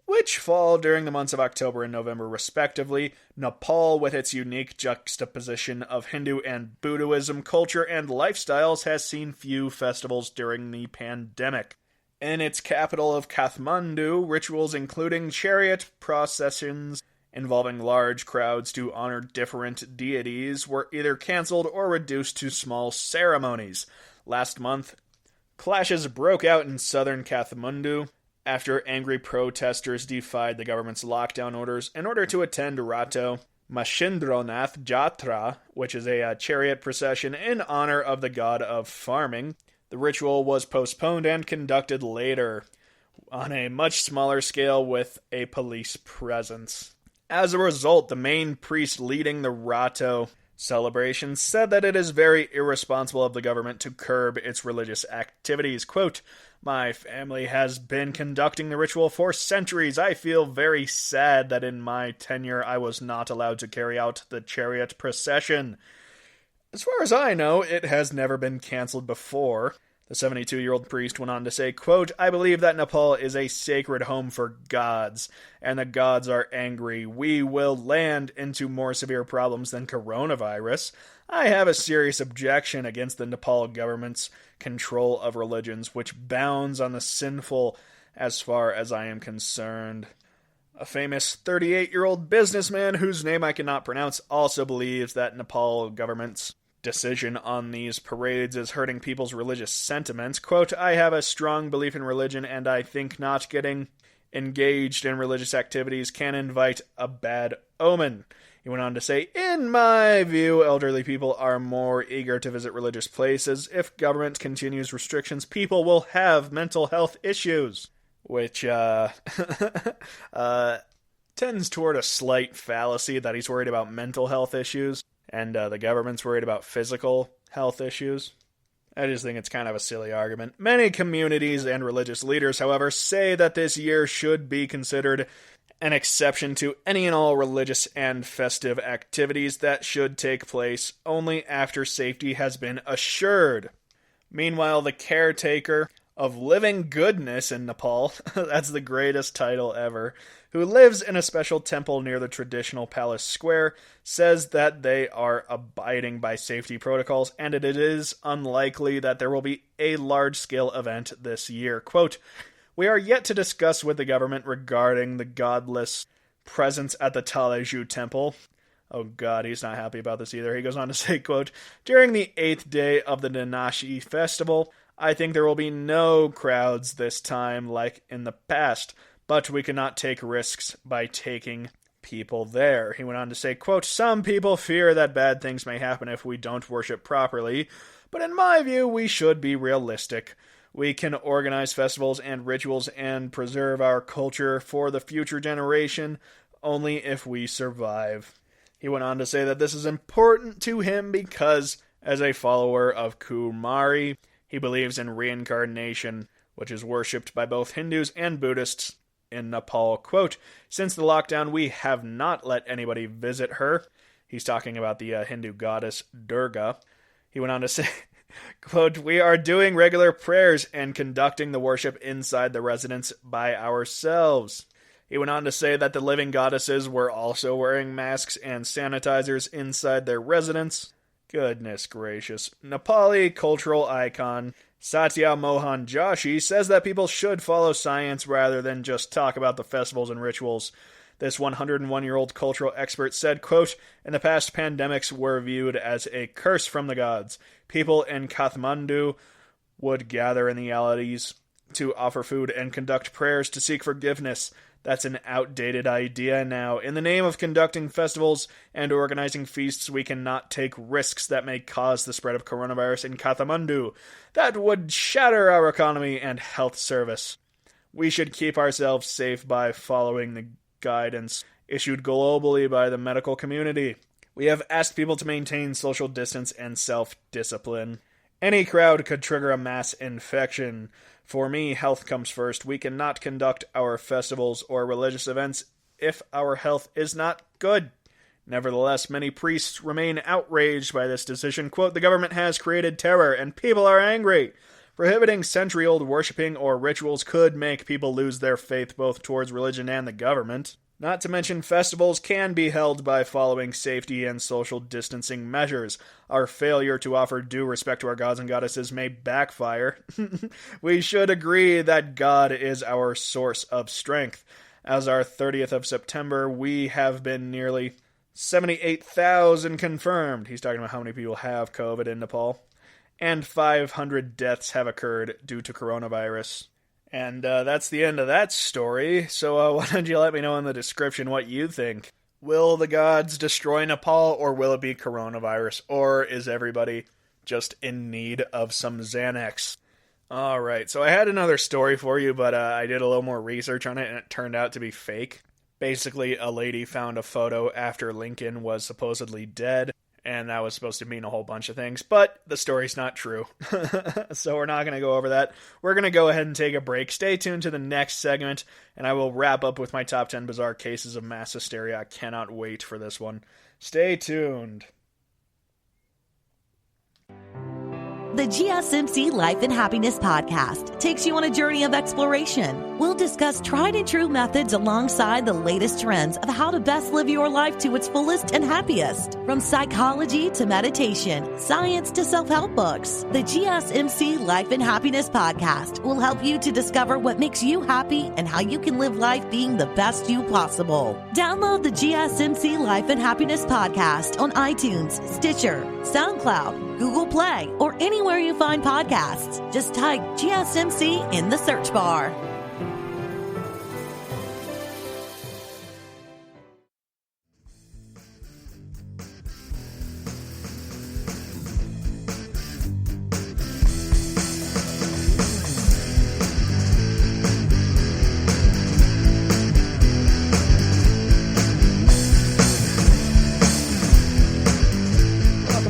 which fall during the months of October and November respectively. Nepal, with its unique juxtaposition of Hindu and Buddhism culture and lifestyles, has seen few festivals during the pandemic. In its capital of Kathmandu, rituals including chariot processions involving large crowds to honor different deities were either cancelled or reduced to small ceremonies. Last month, clashes broke out in southern Kathmandu after angry protesters defied the government's lockdown orders in order to attend Rato Mashindronath Jatra, which is a chariot procession in honor of the god of farming. The ritual was postponed and conducted later, on a much smaller scale with a police presence. As a result, the main priest leading the Rato celebration said that it is very irresponsible of the government to curb its religious activities. Quote, my family has been conducting the ritual for centuries. I feel very sad that in my tenure I was not allowed to carry out the chariot procession. As far as I know, it has never been cancelled before. The 72-year-old priest went on to say, quote, I believe that Nepal is a sacred home for gods, and the gods are angry. We will land into more severe problems than coronavirus. I have a serious objection against the Nepal government's control of religions, which bounds on the sinful as far as I am concerned. A famous 38-year-old businessman whose name I cannot pronounce also believes that Nepal government's decision on these parades is hurting people's religious sentiments. Quote, I have a strong belief in religion, and I think not getting engaged in religious activities can invite a bad omen. He went on to say, in my view, elderly people are more eager to visit religious places. If government continues restrictions, people will have mental health issues. Which, tends toward a slight fallacy that he's worried about mental health issues. And the government's worried about physical health issues. I just think it's kind of a silly argument. Many communities and religious leaders, however, say that this year should be considered an exception to any and all religious and festive activities that should take place only after safety has been assured. Meanwhile, the caretaker of living goodness in Nepal, that's the greatest title ever, who lives in a special temple near the traditional palace square, says that they are abiding by safety protocols and it is unlikely that there will be a large-scale event this year. Quote, we are yet to discuss with the government regarding the godless presence at the Taleju temple. Oh god, he's not happy about this either. He goes on to say, quote, during the 8th day of the Nanashi festival, I think there will be no crowds this time like in the past, but we cannot take risks by taking people there. He went on to say, quote, some people fear that bad things may happen if we don't worship properly, but in my view, we should be realistic. We can organize festivals and rituals and preserve our culture for the future generation only if we survive. He went on to say that this is important to him because, as a follower of Kumari, he believes in reincarnation, which is worshipped by both Hindus and Buddhists in Nepal. Quote, "Since the lockdown, we have not let anybody visit her." He's talking about the Hindu goddess Durga. He went on to say, quote, "We are doing regular prayers and conducting the worship inside the residence by ourselves." He went on to say that the living goddesses were also wearing masks and sanitizers inside their residence. Goodness gracious. Nepali cultural icon Satya Mohan Joshi says that people should follow science rather than just talk about the festivals and rituals. This 101-year-old cultural expert said, quote, "In the past, pandemics were viewed as a curse from the gods. People in Kathmandu would gather in the alleys to offer food and conduct prayers to seek forgiveness. That's an outdated idea now. In the name of conducting festivals and organizing feasts, we cannot take risks that may cause the spread of coronavirus in Kathmandu. That would shatter our economy and health service. We should keep ourselves safe by following the guidance issued globally by the medical community. We have asked people to maintain social distance and self-discipline. Any crowd could trigger a mass infection. For me, health comes first. We cannot conduct our festivals or religious events if our health is not good." Nevertheless, many priests remain outraged by this decision. Quote, "The government has created terror and people are angry. Prohibiting century-old worshipping or rituals could make people lose their faith both towards religion and the government. Not to mention, festivals can be held by following safety and social distancing measures. Our failure to offer due respect to our gods and goddesses may backfire. We should agree that God is our source of strength. As our 30th of September, we have been nearly 78,000 confirmed." He's talking about how many people have COVID in Nepal. "And 500 deaths have occurred due to coronavirus." And that's the end of that story, so why don't you let me know in the description what you think. Will the gods destroy Nepal, or will it be coronavirus? Or is everybody just in need of some Xanax? Alright, so I had another story for you, but I did a little more research on it, and it turned out to be fake. Basically, a lady found a photo after Lincoln was supposedly dead, and that was supposed to mean a whole bunch of things, but the story's not true. So we're not going to go over that. We're going to go ahead and take a break. Stay tuned to the next segment, and I will wrap up with my top 10 bizarre cases of mass hysteria. I cannot wait for this one. Stay tuned. The GSMC Life and Happiness podcast takes you on a journey of exploration. We'll discuss tried and true methods alongside the latest trends of how to best live your life to its fullest and happiest. From psychology to meditation, science to self-help books, the GSMC Life and Happiness podcast will help you to discover what makes you happy and how you can live life being the best you possible. Download the GSMC Life and Happiness podcast on iTunes, Stitcher, SoundCloud, Google Play, or anywhere you find podcasts. Just type GSMC in the search bar.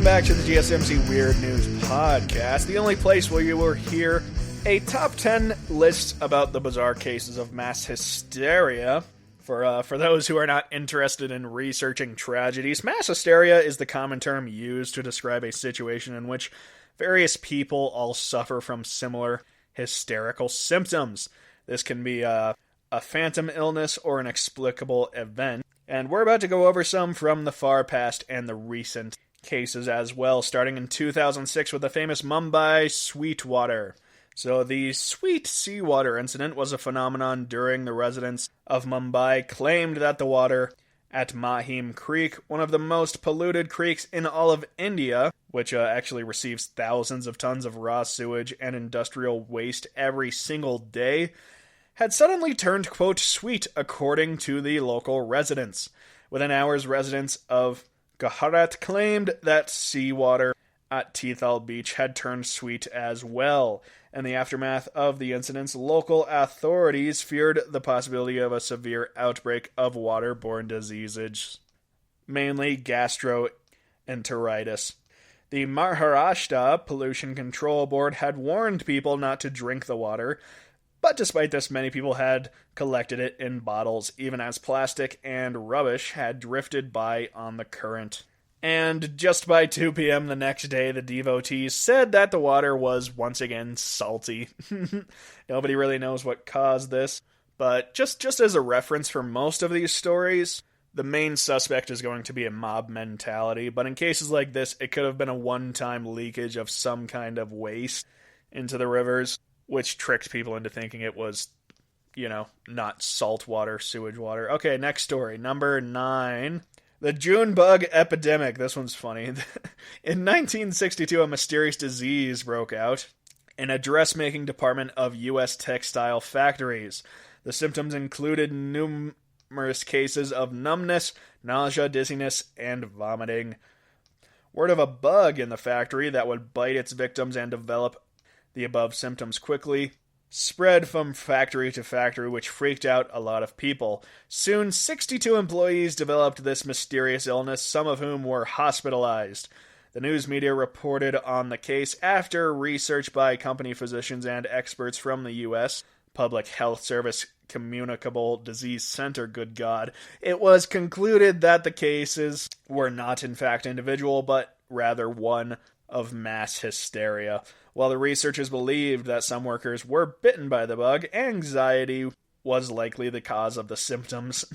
Back to the GSMC Weird News Podcast, the only place where you will hear a top 10 list about the bizarre cases of mass hysteria. For those who are not interested in researching tragedies, mass hysteria is the common term used to describe a situation in which various people all suffer from similar hysterical symptoms. This can be a phantom illness or an inexplicable event, and we're about to go over some from the far past and the recent cases as well, starting in 2006 with the famous Mumbai Seawater. So the sweet seawater incident was a phenomenon during the residents of Mumbai claimed that the water at Mahim Creek, one of the most polluted creeks in all of India, which actually receives thousands of tons of raw sewage and industrial waste every single day, had suddenly turned, quote, sweet, according to the local residents. Within hours, residents of Gujarat claimed that seawater at Teethal Beach had turned sweet as well. In the aftermath of the incidents, local authorities feared the possibility of a severe outbreak of waterborne diseases. mainly gastroenteritis. The Maharashtra Pollution Control Board had warned people not to drink the water, but despite this, many people had collected it in bottles, even as plastic and rubbish had drifted by on the current. And just by 2 p.m. the next day, the devotees said that the water was once again salty. Nobody really knows what caused this, but just as a reference for most of these stories, the main suspect is going to be a mob mentality, but in cases like this, it could have been a one-time leakage of some kind of waste into the rivers, which tricked people into thinking it was, not salt water, sewage water. Okay, next story, number 9. The June Bug Epidemic. This one's funny. In 1962, a mysterious disease broke out in a dressmaking department of U.S. textile factories. The symptoms included numerous cases of numbness, nausea, dizziness, and vomiting. Word of a bug in the factory that would bite its victims and develop the above symptoms quickly spread from factory to factory, which freaked out a lot of people. Soon, 62 employees developed this mysterious illness, some of whom were hospitalized. The news media reported on the case after research by company physicians and experts from the U.S. Public Health Service Communicable Disease Center, good God. It was concluded that the cases were not in fact individual, but rather one of mass hysteria. While the researchers believed that some workers were bitten by the bug, anxiety was likely the cause of the symptoms.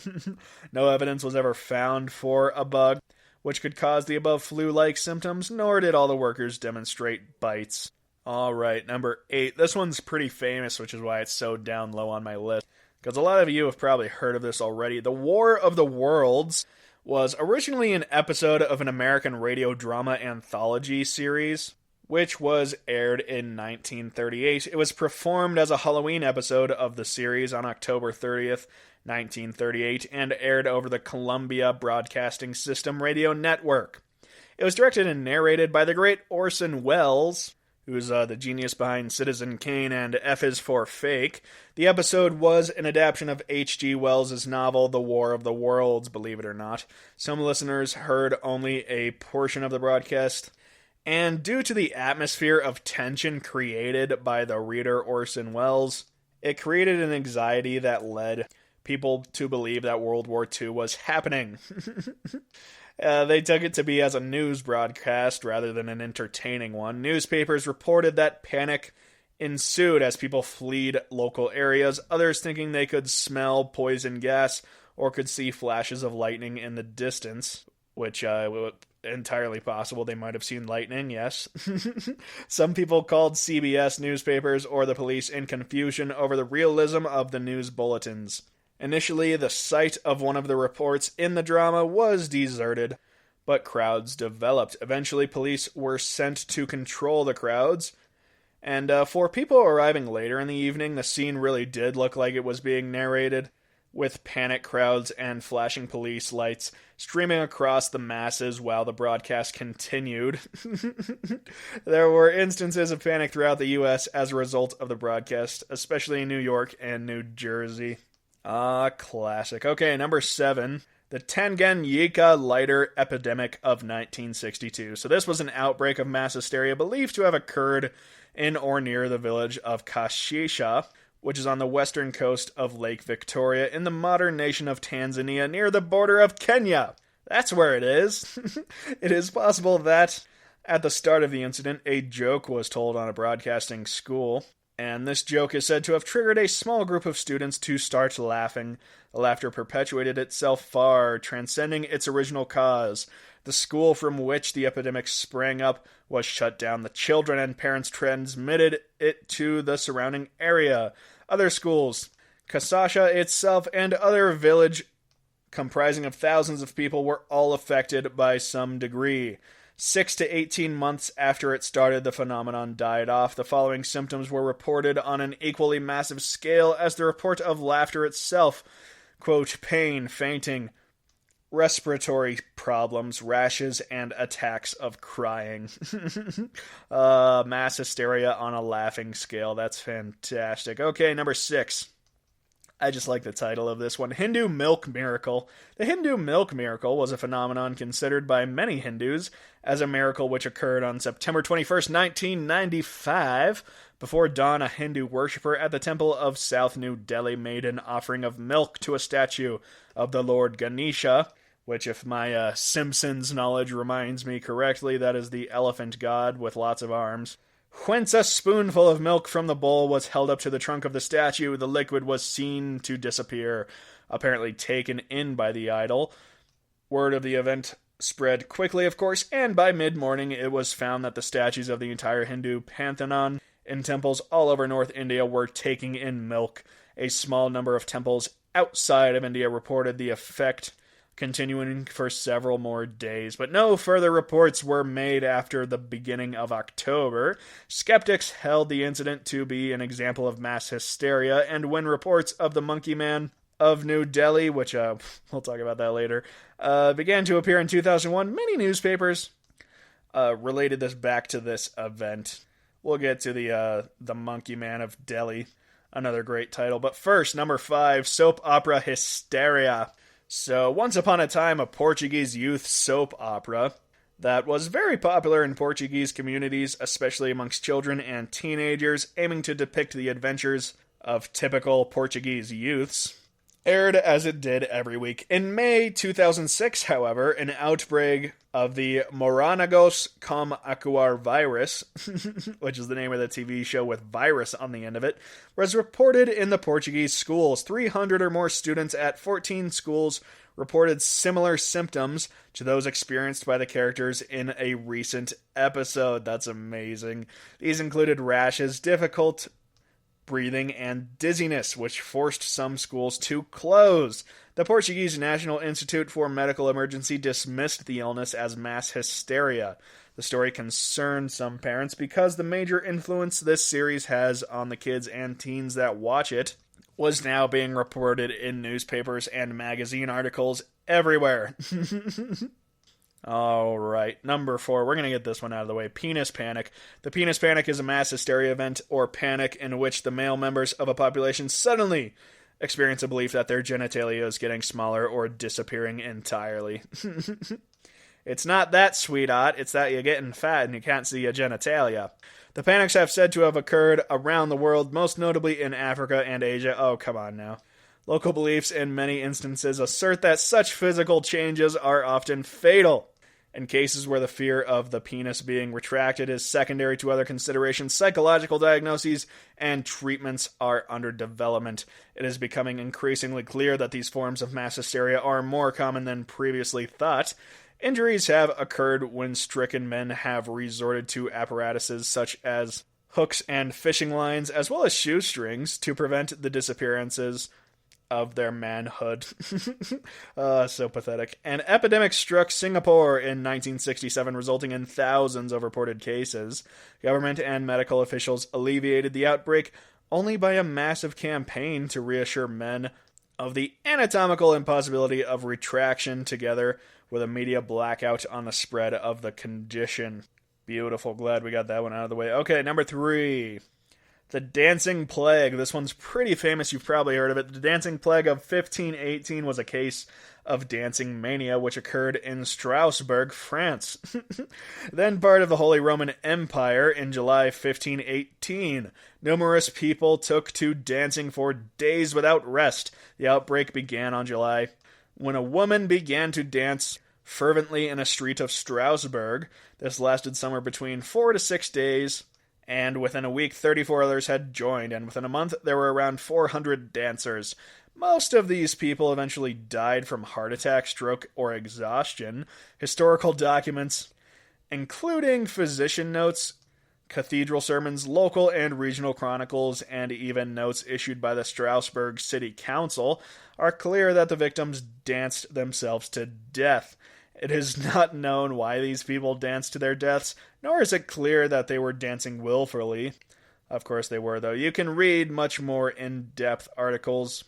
No evidence was ever found for a bug which could cause the above flu-like symptoms, nor did all the workers demonstrate bites. Alright, number 8. This one's pretty famous, which is why it's so down low on my list, because a lot of you have probably heard of this already. The War of the Worlds was originally an episode of an American radio drama anthology series, which was aired in 1938. It was performed as a Halloween episode of the series on October 30th, 1938, and aired over the Columbia Broadcasting System radio network. It was directed and narrated by the great Orson Welles, who's the genius behind Citizen Kane and F is for Fake. The episode was an adaptation of H.G. Wells' novel The War of the Worlds, believe it or not. Some listeners heard only a portion of the broadcast, and due to the atmosphere of tension created by the reader Orson Welles, it created an anxiety that led people to believe that World War II was happening. They took it to be as a news broadcast rather than an entertaining one. Newspapers reported that panic ensued as people fled local areas, others thinking they could smell poison gas or could see flashes of lightning in the distance, which entirely possible. They might have seen lightning, yes. Some people called CBS newspapers or the police in confusion over the realism of the news bulletins. Initially, the site of one of the reports in the drama was deserted, but crowds developed. Eventually, police were sent to control the crowds, and for people arriving later in the evening, the scene really did look like it was being narrated, with panic crowds and flashing police lights streaming across the masses while the broadcast continued. There were instances of panic throughout the U.S. as a result of the broadcast, especially in New York and New Jersey. Classic. Okay, number 7. The Tanganyika lighter epidemic of 1962. So this was an outbreak of mass hysteria believed to have occurred in or near the village of Kashisha, which is on the western coast of Lake Victoria in the modern nation of Tanzania near the border of Kenya. That's where it is. It is possible that at the start of the incident, a joke was told on a broadcasting school, and this joke is said to have triggered a small group of students to start laughing. The laughter perpetuated itself far, transcending its original cause. The school from which the epidemic sprang up was shut down. The children and parents transmitted it to the surrounding area. Other schools, Kasasha itself, and other village comprising of thousands of people were all affected by some degree. 6 to 18 months after it started, the phenomenon died off. The following symptoms were reported on an equally massive scale as the report of laughter itself. Quote, pain, fainting, respiratory problems, rashes, and attacks of crying. Mass hysteria on a laughing scale. That's fantastic. Okay, number 6. I just like the title of this one. Hindu Milk Miracle. The Hindu Milk Miracle was a phenomenon considered by many Hindus as a miracle which occurred on September 21st, 1995. Before dawn, a Hindu worshipper at the temple of South New Delhi made an offering of milk to a statue of the Lord Ganesha, which, if my Simpsons knowledge reminds me correctly, that is the elephant god with lots of arms. Whence a spoonful of milk from the bowl was held up to the trunk of the statue, the liquid was seen to disappear, apparently taken in by the idol. Word of the event spread quickly, of course, and by mid-morning it was found that the statues of the entire Hindu pantheon in temples all over North India were taking in milk. A small number of temples outside of India reported the effect, continuing for several more days, but no further reports were made after the beginning of October. Skeptics held the incident to be an example of mass hysteria, and when reports of the Monkey Man of New Delhi, which we'll talk about that later, began to appear in 2001, many newspapers related this back to this event. We'll get to the Monkey Man of Delhi, another great title, but first, number 5, soap opera Hysteria. So, once upon a time, a Portuguese youth soap opera that was very popular in Portuguese communities, especially amongst children and teenagers, aiming to depict the adventures of typical Portuguese youths, aired as it did every week. In May 2006, however, an outbreak of the Morangos com Acuar virus, which is the name of the TV show with virus on the end of it, was reported in the Portuguese schools. 300 or more students at 14 schools reported similar symptoms to those experienced by the characters in a recent episode. That's amazing. These included rashes, difficult breathing, and dizziness, which forced some schools to close. The Portuguese National Institute for Medical Emergency dismissed the illness as mass hysteria. The story concerned some parents because the major influence this series has on the kids and teens that watch it was now being reported in newspapers and magazine articles everywhere. Alright, number 4, we're going to get this one out of the way. Penis panic. The penis panic is a mass hysteria event or panic in which the male members of a population suddenly experience a belief that their genitalia is getting smaller or disappearing entirely. It's not that, sweetheart, it's that you're getting fat and you can't see your genitalia. The panics have said to have occurred around the world, most notably in Africa and Asia. Oh, come on now. Local beliefs in many instances assert that such physical changes are often fatal. In cases where the fear of the penis being retracted is secondary to other considerations, psychological diagnoses and treatments are under development. It is becoming increasingly clear that these forms of mass hysteria are more common than previously thought. Injuries have occurred when stricken men have resorted to apparatuses such as hooks and fishing lines, as well as shoestrings, to prevent the disappearances of their manhood. So pathetic. An epidemic struck Singapore in 1967, resulting in thousands of reported cases. Government and medical officials alleviated the outbreak only by a massive campaign to reassure men of the anatomical impossibility of retraction, together with a media blackout on the spread of the condition. Beautiful. Glad we got that one out of the way. Okay, number 3. The Dancing Plague. This one's pretty famous. You've probably heard of it. The Dancing Plague of 1518 was a case of dancing mania which occurred in Strasbourg, France. Then part of the Holy Roman Empire in July 1518. Numerous people took to dancing for days without rest. The outbreak began on July when a woman began to dance fervently in a street of Strasbourg. This lasted somewhere between 4 to 6 days. And within a week, 34 others had joined, and within a month, there were around 400 dancers. Most of these people eventually died from heart attack, stroke, or exhaustion. Historical documents, including physician notes, cathedral sermons, local and regional chronicles, and even notes issued by the Strasbourg City Council, are clear that the victims danced themselves to death. It is not known why these people danced to their deaths, nor is it clear that they were dancing willfully. Of course they were, though. You can read much more in-depth articles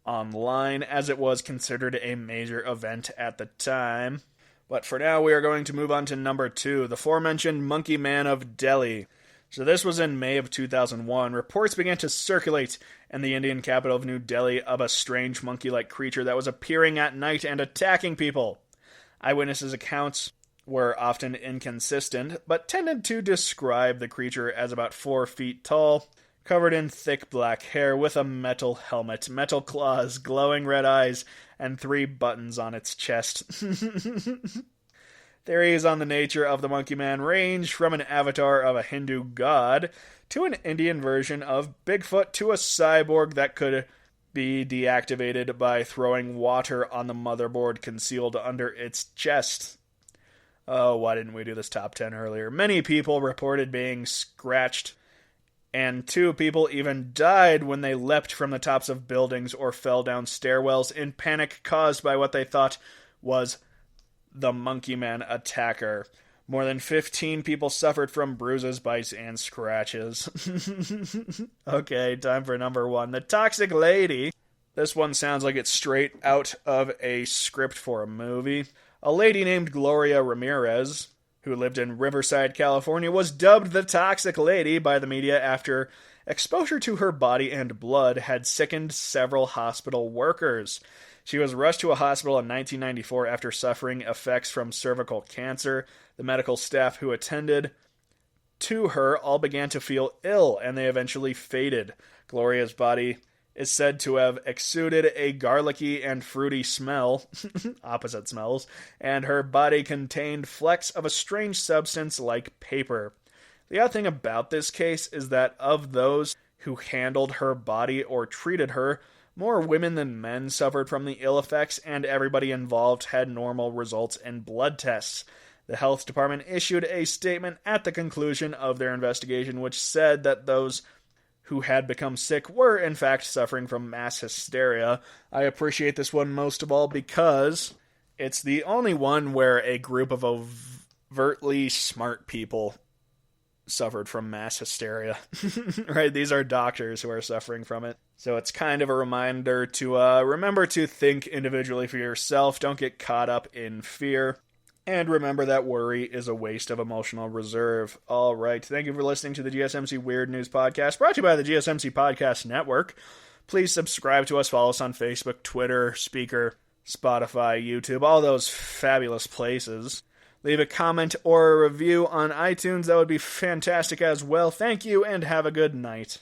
online, as it was considered a major event at the time. But for now, we are going to move on to number 2, the aforementioned Monkey Man of Delhi. So this was in May of 2001. Reports began to circulate in the Indian capital of New Delhi of a strange monkey-like creature that was appearing at night and attacking people. Eyewitnesses' accounts were often inconsistent, but tended to describe the creature as about 4 feet tall, covered in thick black hair with a metal helmet, metal claws, glowing red eyes, and 3 buttons on its chest. Theories on the nature of the Monkey Man range from an avatar of a Hindu god to an Indian version of Bigfoot to a cyborg that could be deactivated by throwing water on the motherboard concealed under its chest. Oh, why didn't we do this top 10 earlier? Many people reported being scratched, and 2 people even died when they leapt from the tops of buildings or fell down stairwells in panic caused by what they thought was the Monkey Man attacker. More than 15 people suffered from bruises, bites, and scratches. Okay, time for number 1. The Toxic Lady. This one sounds like it's straight out of a script for a movie. A lady named Gloria Ramirez, who lived in Riverside, California, was dubbed the Toxic Lady by the media after exposure to her body and blood had sickened several hospital workers. She was rushed to a hospital in 1994 after suffering effects from cervical cancer. The medical staff who attended to her all began to feel ill, and they eventually faded. Gloria's body is said to have exuded a garlicky and fruity smell, opposite smells, and her body contained flecks of a strange substance like paper. The odd thing about this case is that of those who handled her body or treated her, more women than men suffered from the ill effects, and everybody involved had normal results in blood tests. The health department issued a statement at the conclusion of their investigation which said that those who had become sick were, in fact, suffering from mass hysteria. I appreciate this one most of all because it's the only one where a group of overtly smart people suffered from mass hysteria. Right? These are doctors who are suffering from it. So it's kind of a reminder to remember to think individually for yourself. Don't get caught up in fear. And remember that worry is a waste of emotional reserve. All right. Thank you for listening to the GSMC Weird News Podcast, brought to you by the GSMC Podcast Network. Please subscribe to us. Follow us on Facebook, Twitter, Speaker, Spotify, YouTube, all those fabulous places. Leave a comment or a review on iTunes. That would be fantastic as well. Thank you, and have a good night.